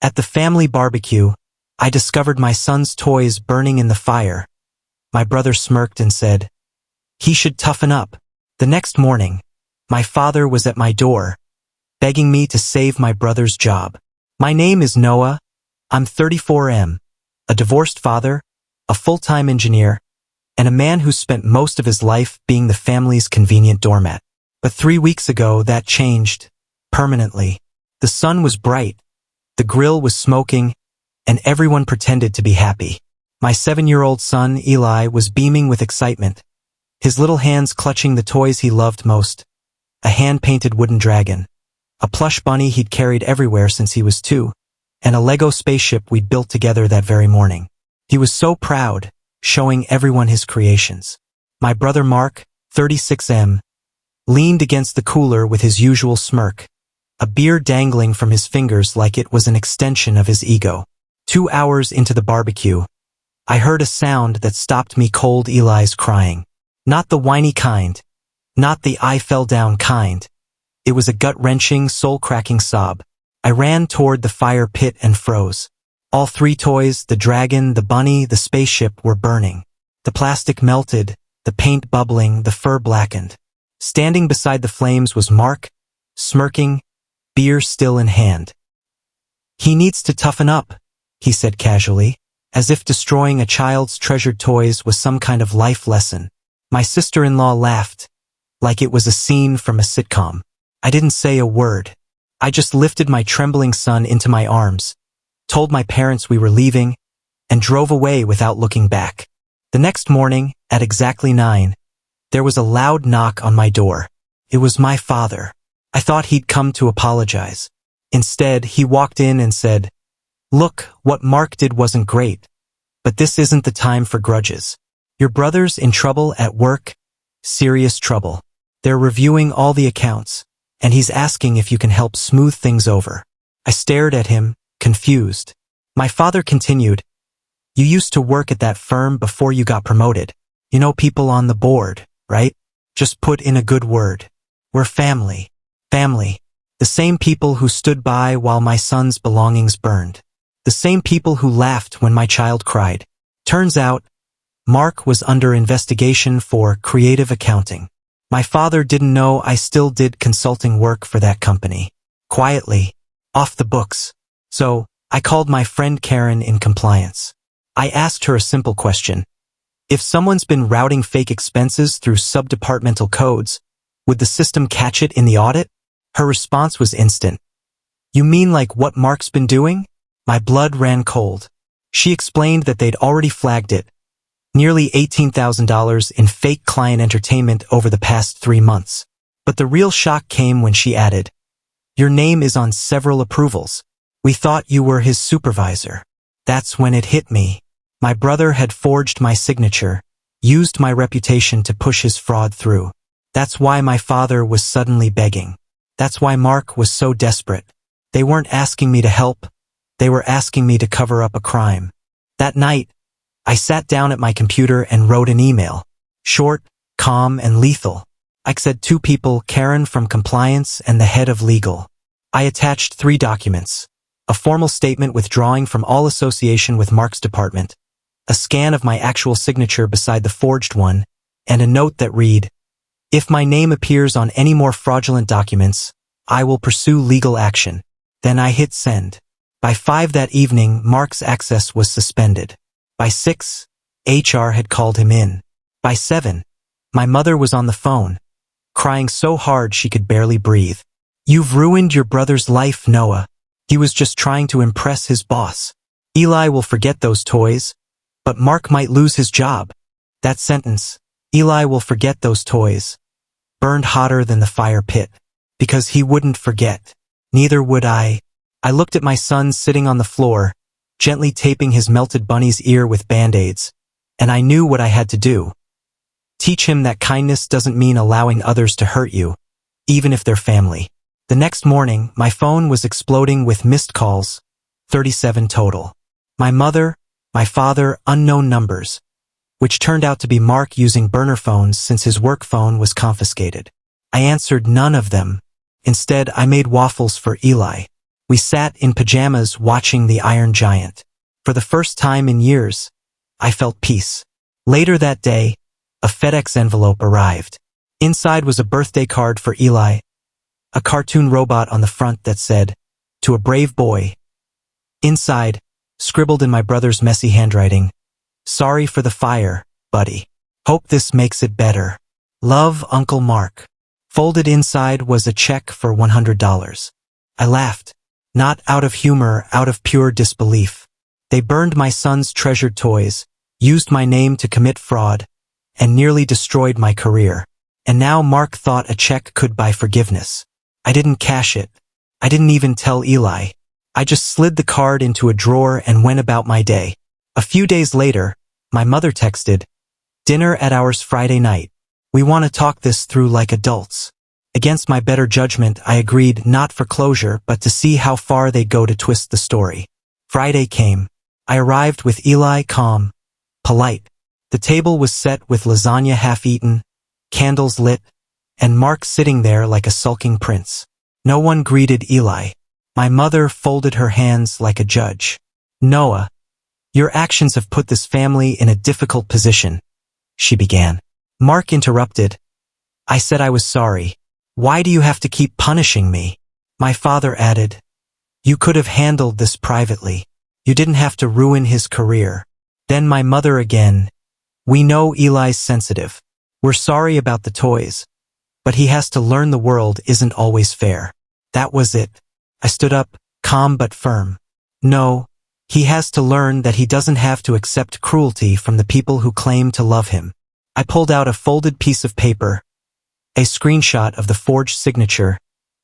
At the family barbecue, I discovered my son's toys burning in the fire. My brother smirked and said, "He should toughen up." The next morning, my father was at my door, begging me to save my brother's job. My name is Noah. I'm 34M, a divorced father, a full-time engineer, and a man who spent most of his life being the family's convenient doormat. But 3 weeks ago, that changed, permanently. The sun was bright, the grill was smoking, and everyone pretended to be happy. My 7-year-old son, Eli, was beaming with excitement, his little hands clutching the toys he loved most, a hand-painted wooden dragon, a plush bunny he'd carried everywhere since he was 2, and a Lego spaceship we'd built together that very morning. He was so proud, showing everyone his creations. My brother Mark, 36M, leaned against the cooler with his usual smirk, a beer dangling from his fingers like it was an extension of his ego. 2 hours into the barbecue, I heard a sound that stopped me cold. Eli's crying. Not the whiny kind, not the I fell down kind. It was a gut-wrenching, soul-cracking sob. I ran toward the fire pit and froze. All 3 toys, the dragon, the bunny, the spaceship, were burning. The plastic melted, the paint bubbling, the fur blackened. Standing beside the flames was Mark, smirking, beer still in hand. "He needs to toughen up," he said casually, as if destroying a child's treasured toys was some kind of life lesson. My sister-in-law laughed, like it was a scene from a sitcom. I didn't say a word. I just lifted my trembling son into my arms, told my parents we were leaving, and drove away without looking back. The next morning, at exactly 9, there was a loud knock on my door. It was my father. I thought he'd come to apologize. Instead, he walked in and said, "Look, what Mark did wasn't great, but this isn't the time for grudges. Your brother's in trouble at work, serious trouble. They're reviewing all the accounts, and he's asking if you can help smooth things over." I stared at him, confused. My father continued, "You used to work at that firm before you got promoted. You know people on the board, right? Just put in a good word. We're family. Family. The same people who stood by while my son's belongings burned. The same people who laughed when my child cried." Turns out, Mark was under investigation for creative accounting. My father didn't know I still did consulting work for that company. Quietly, off the books. So, I called my friend Karen in compliance. I asked her a simple question. If someone's been routing fake expenses through subdepartmental codes, would the system catch it in the audit? Her response was instant. "You mean like what Mark's been doing?" My blood ran cold. She explained that they'd already flagged it. Nearly $18,000 in fake client entertainment over the past 3 months. But the real shock came when she added, "Your name is on several approvals. We thought you were his supervisor." That's when it hit me. My brother had forged my signature, used my reputation to push his fraud through. That's why my father was suddenly begging. That's why Mark was so desperate. They weren't asking me to help. They were asking me to cover up a crime. That night, I sat down at my computer and wrote an email. Short, calm, and lethal. I said 2 people, Karen from compliance and the head of legal. I attached 3 documents. A formal statement withdrawing from all association with Mark's department, a scan of my actual signature beside the forged one, and a note that read, "If my name appears on any more fraudulent documents, I will pursue legal action." Then I hit send. By 5 that evening, Mark's access was suspended. By 6, HR had called him in. By 7, my mother was on the phone, crying so hard she could barely breathe. "You've ruined your brother's life, Noah. He was just trying to impress his boss. Eli will forget those toys, but Mark might lose his job." That sentence, "Eli will forget those toys," burned hotter than the fire pit. Because he wouldn't forget. Neither would I. I looked at my son sitting on the floor, gently taping his melted bunny's ear with Band-Aids, and I knew what I had to do. Teach him that kindness doesn't mean allowing others to hurt you, even if they're family. The next morning, my phone was exploding with missed calls, 37 total. My mother, my father, unknown numbers, which turned out to be Mark using burner phones since his work phone was confiscated. I answered none of them. Instead, I made waffles for Eli. We sat in pajamas watching The Iron Giant. For the first time in years, I felt peace. Later that day, a FedEx envelope arrived. Inside was a birthday card for Eli, a cartoon robot on the front that said, "To a brave boy." Inside, scribbled in my brother's messy handwriting, "Sorry for the fire, buddy. Hope this makes it better. Love, Uncle Mark." Folded inside was a check for $100. I laughed, not out of humor, out of pure disbelief. They burned my son's treasured toys, used my name to commit fraud, and nearly destroyed my career. And now Mark thought a check could buy forgiveness. I didn't cash it. I didn't even tell Eli. I just slid the card into a drawer and went about my day. A few days later, my mother texted, "Dinner at ours Friday night. We want to talk this through like adults." Against my better judgment, I agreed, not for closure, but to see how far they'd go to twist the story. Friday came. I arrived with Eli, calm, polite. The table was set with lasagna half-eaten, candles lit, and Mark sitting there like a sulking prince. No one greeted Eli. My mother folded her hands like a judge. "Noah, your actions have put this family in a difficult position," she began. Mark interrupted. "I said I was sorry. Why do you have to keep punishing me?" My father added, "You could have handled this privately. You didn't have to ruin his career." Then my mother again, "We know Eli's sensitive. We're sorry about the toys. But he has to learn the world isn't always fair." That was it. I stood up, calm but firm. "No, he has to learn that he doesn't have to accept cruelty from the people who claim to love him." I pulled out a folded piece of paper, a screenshot of the forged signature,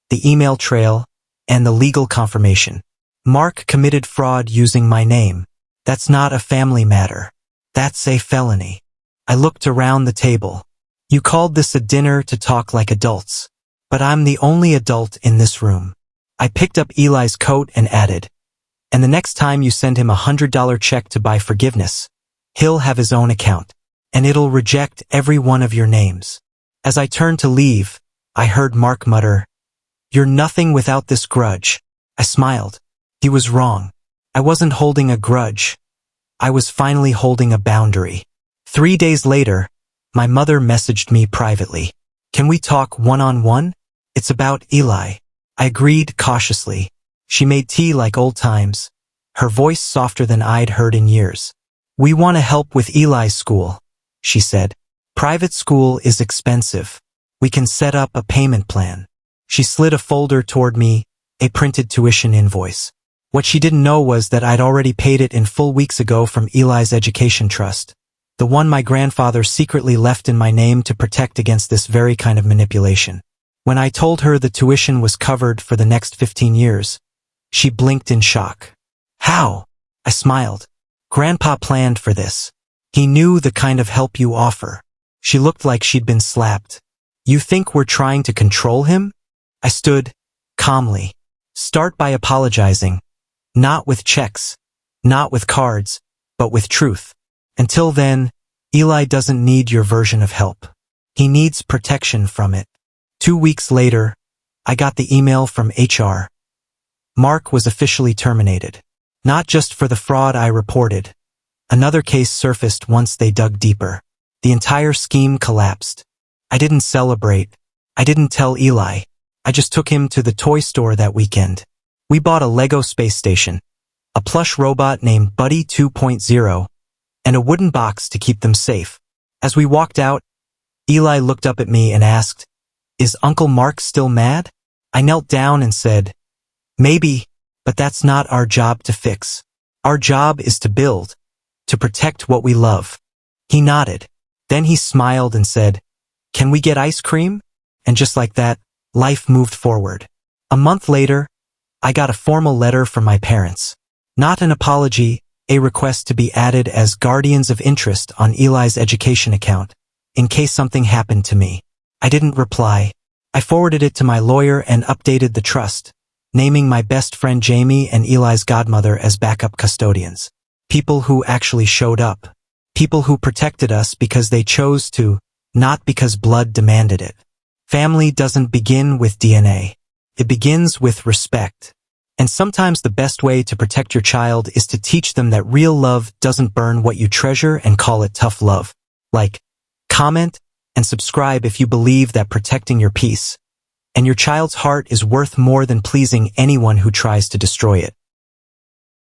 the email trail, and the legal confirmation. Mark committed fraud using my name. That's not a family matter. That's a felony. I looked around the table. You called this a dinner to talk like adults. But I'm the only adult in this room. I picked up Eli's coat and added, "And the next time you send him $100 check to buy forgiveness, he'll have his own account, and it'll reject every one of your names." As I turned to leave, I heard Mark mutter, "You're nothing without this grudge." I smiled. He was wrong. I wasn't holding a grudge. I was finally holding a boundary. 3 days later, my mother messaged me privately. "Can we talk one-on-one? It's about Eli." I agreed cautiously. She made tea like old times, her voice softer than I'd heard in years. "We want to help with Eli's school," she said. "Private school is expensive. We can set up a payment plan." She slid a folder toward me, a printed tuition invoice. What she didn't know was that I'd already paid it in full weeks ago from Eli's education trust, the one my grandfather secretly left in my name to protect against this very kind of manipulation. When I told her the tuition was covered for the next 15 years, she blinked in shock. "How?" I smiled. "Grandpa planned for this. He knew the kind of help you offer." She looked like she'd been slapped. "You think we're trying to control him?" I stood, calmly. "Start by apologizing. Not with checks, not with cards, but with truth. Until then, Eli doesn't need your version of help. He needs protection from it." 2 weeks later, I got the email from HR. Mark was officially terminated. Not just for the fraud I reported. Another case surfaced once they dug deeper. The entire scheme collapsed. I didn't celebrate. I didn't tell Eli. I just took him to the toy store that weekend. We bought a Lego space station, a plush robot named Buddy 2.0, and a wooden box to keep them safe. As we walked out, Eli looked up at me and asked, "Is Uncle Mark still mad?" I knelt down and said, "Maybe, but that's not our job to fix. Our job is to build, to protect what we love." He nodded. Then he smiled and said, "Can we get ice cream?" And just like that, life moved forward. A month later, I got a formal letter from my parents. Not an apology, a request to be added as guardians of interest on Eli's education account, in case something happened to me. I didn't reply. I forwarded it to my lawyer and updated the trust, naming my best friend Jamie and Eli's godmother as backup custodians. People who actually showed up. People who protected us because they chose to, not because blood demanded it. Family doesn't begin with DNA. It begins with respect. And sometimes the best way to protect your child is to teach them that real love doesn't burn what you treasure and call it tough love. Like, comment, and subscribe if you believe that protecting your peace and your child's heart is worth more than pleasing anyone who tries to destroy it.